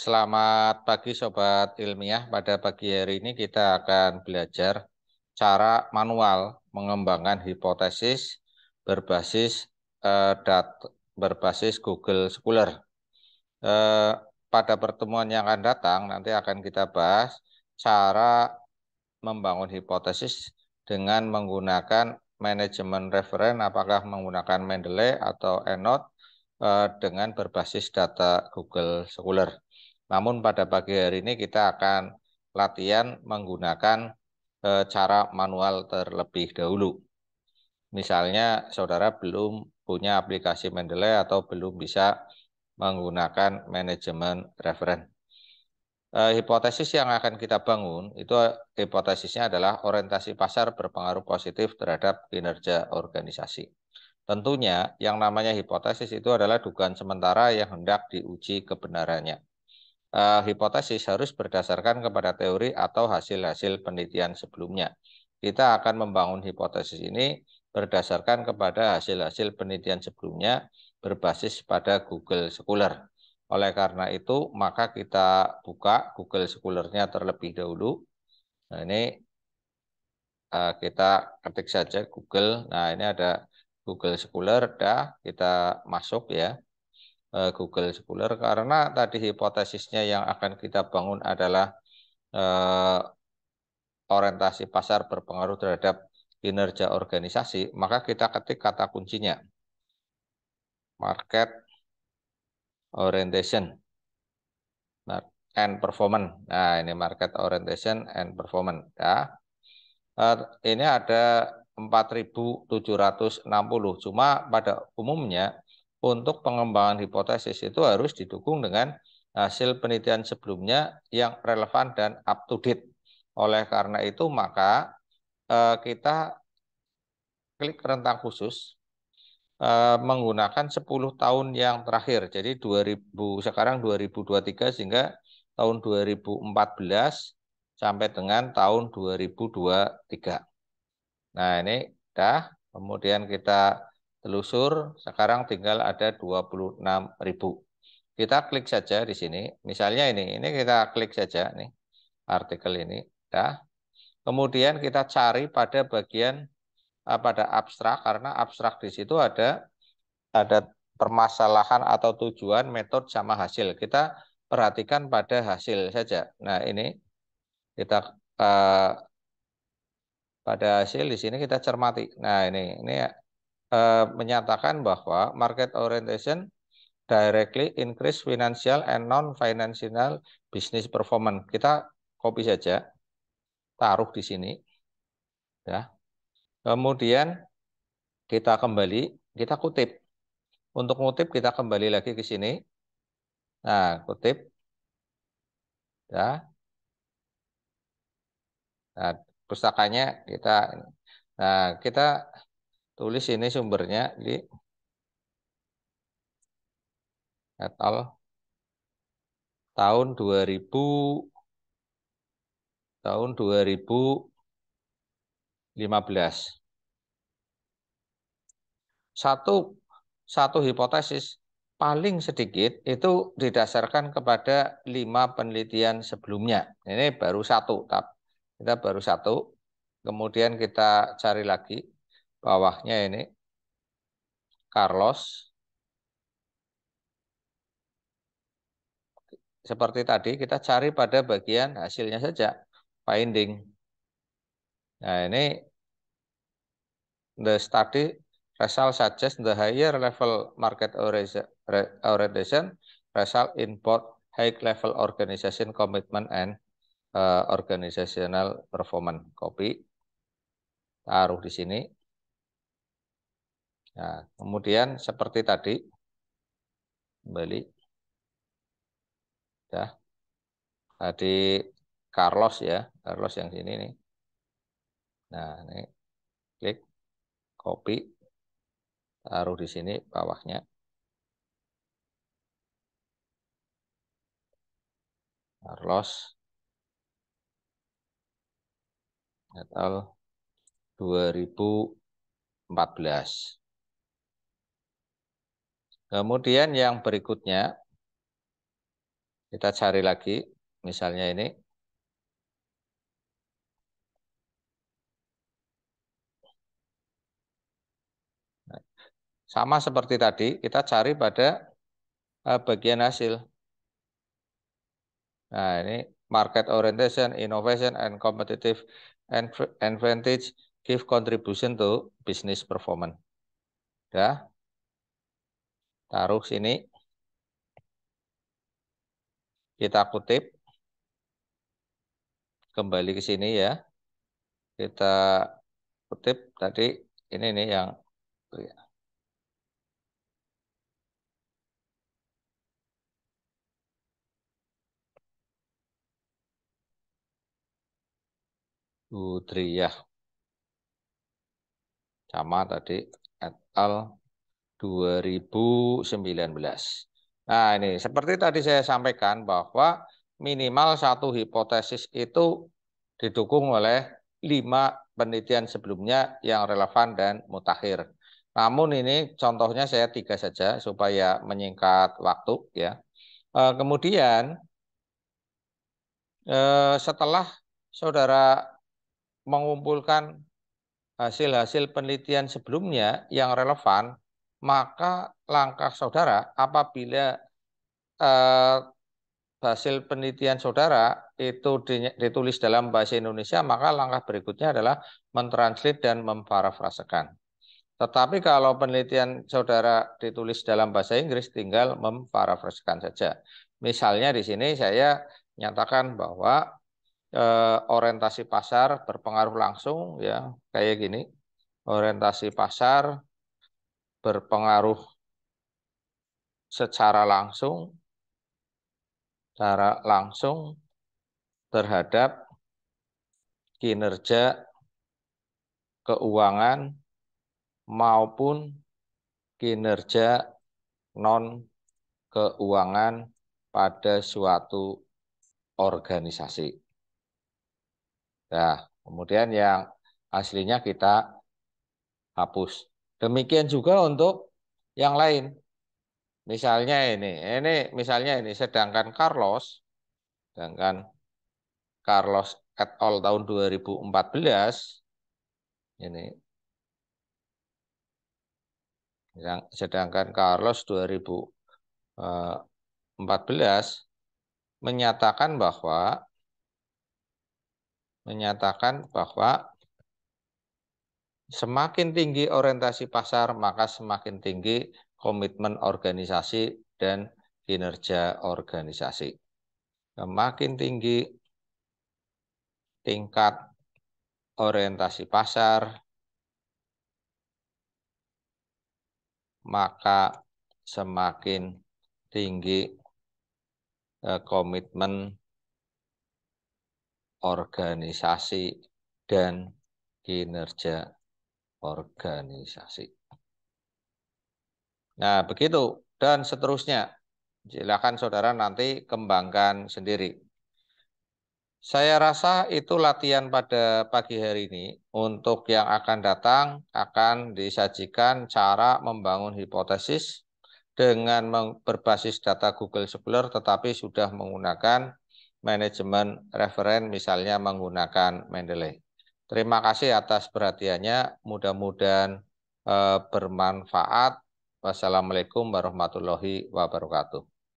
Selamat pagi Sobat Ilmiah. Pada pagi hari ini kita akan belajar cara manual mengembangkan hipotesis berbasis berbasis Google Scholar. Eh, Pada pertemuan yang akan datang nanti akan kita bahas cara membangun hipotesis dengan menggunakan manajemen referen, apakah menggunakan Mendeley atau ENOT dengan berbasis data Google Scholar. Namun pada pagi hari ini kita akan latihan menggunakan cara manual terlebih dahulu. Misalnya saudara belum punya aplikasi Mendeley atau belum bisa menggunakan manajemen referen. Hipotesis yang akan kita bangun itu hipotesisnya adalah orientasi pasar berpengaruh positif terhadap kinerja organisasi. Tentunya yang namanya hipotesis itu adalah dugaan sementara yang hendak diuji kebenarannya. Hipotesis harus berdasarkan kepada teori atau hasil-hasil penelitian sebelumnya. Kita akan membangun hipotesis ini berdasarkan kepada hasil-hasil penelitian sebelumnya berbasis pada Google Scholar. Oleh karena itu, maka kita buka Google Scholar-nya terlebih dahulu. Nah, ini kita ketik saja Google. Nah, ini ada Google Scholar, kita masuk ya. Google Scholar karena tadi hipotesisnya yang akan kita bangun adalah orientasi pasar berpengaruh terhadap kinerja organisasi, maka kita ketik kata kuncinya market orientation and performance. Nah, ini market orientation and performance ya. Ini ada 4.760. Cuma pada umumnya untuk pengembangan hipotesis itu harus didukung dengan hasil penelitian sebelumnya yang relevan dan up to date. Oleh karena itu maka kita klik rentang khusus menggunakan 10 tahun yang terakhir. Jadi 2000 sekarang 2023 sehingga tahun 2014 sampai dengan tahun 2023. Nah, ini dah. Kemudian kita telusur, sekarang tinggal ada 26.000. Kita klik saja di sini. Misalnya ini kita klik saja nih artikel ini, dah. Kemudian kita cari pada bagian pada abstrak karena abstrak di situ ada permasalahan atau tujuan, metode sama hasil. Kita perhatikan pada hasil saja. Nah, ini kita pada hasil di sini kita cermati. Nah, ini menyatakan bahwa market orientation directly increase financial and non-financial business performance. Kita copy saja, taruh di sini. Ya. Kemudian kita kembali, kita kutip. Untuk ngutip kita kembali lagi ke sini. Nah, kutip. Ya. Nah, pustakanya kita tulis ini sumbernya di et al. tahun 2015. Satu hipotesis paling sedikit itu didasarkan kepada 5 penelitian sebelumnya. Ini baru satu, kita baru satu. Kemudian kita cari lagi bawahnya ini Carlos. Seperti tadi kita cari pada bagian hasilnya saja, finding. Nah, ini the study result suggest the higher level market orientation result in both high level organization commitment and organizational performance. Copy, taruh di sini. Nah, kemudian seperti tadi, kembali. Ya, tadi Carlos ya, Carlos yang sini nih. Nah, ini klik, copy, taruh di sini bawahnya. Carlos et al. 2014. Kemudian yang berikutnya Kita cari lagi, misalnya ini. Sama seperti tadi, kita cari pada bagian hasil. Nah, ini market orientation, innovation, and competitive advantage give contribution to business performance. Ya, taruh sini. Kita kutip. Kembali ke sini ya. Kita kutip tadi. Ini nih yang 3 ya. Sama tadi et al 2019. Nah, ini seperti tadi saya sampaikan bahwa minimal satu hipotesis itu didukung oleh 5 penelitian sebelumnya yang relevan dan mutakhir. Namun ini contohnya saya 3 saja supaya menyingkat waktu ya. Kemudian setelah saudara mengumpulkan hasil-hasil penelitian sebelumnya yang relevan, maka langkah saudara apabila hasil penelitian saudara itu ditulis dalam bahasa Indonesia, maka langkah berikutnya adalah mentranslate dan memparafrasekan. Tetapi kalau penelitian saudara ditulis dalam bahasa Inggris, tinggal memparafrasekan saja. Misalnya di sini saya nyatakan bahwa orientasi pasar berpengaruh langsung ya, kayak gini. Orientasi pasar berpengaruh secara langsung terhadap kinerja keuangan maupun kinerja non keuangan pada suatu organisasi. Nah, kemudian yang aslinya kita hapus. Demikian juga untuk yang lain. Misalnya ini sedangkan Carlos et al tahun 2014 ini sedangkan Carlos 2014 menyatakan bahwa semakin tinggi orientasi pasar, maka semakin tinggi komitmen organisasi dan kinerja organisasi. Semakin tinggi tingkat orientasi pasar, maka semakin tinggi komitmen organisasi dan kinerja organisasi. Nah, begitu dan seterusnya. Silakan saudara nanti kembangkan sendiri. Saya rasa itu latihan pada pagi hari ini. Untuk yang akan datang akan disajikan cara membangun hipotesis dengan berbasis data Google Scholar tetapi sudah menggunakan manajemen referen, misalnya menggunakan Mendeley. Terima kasih atas perhatiannya. Mudah-mudahan bermanfaat. Wassalamualaikum warahmatullahi wabarakatuh.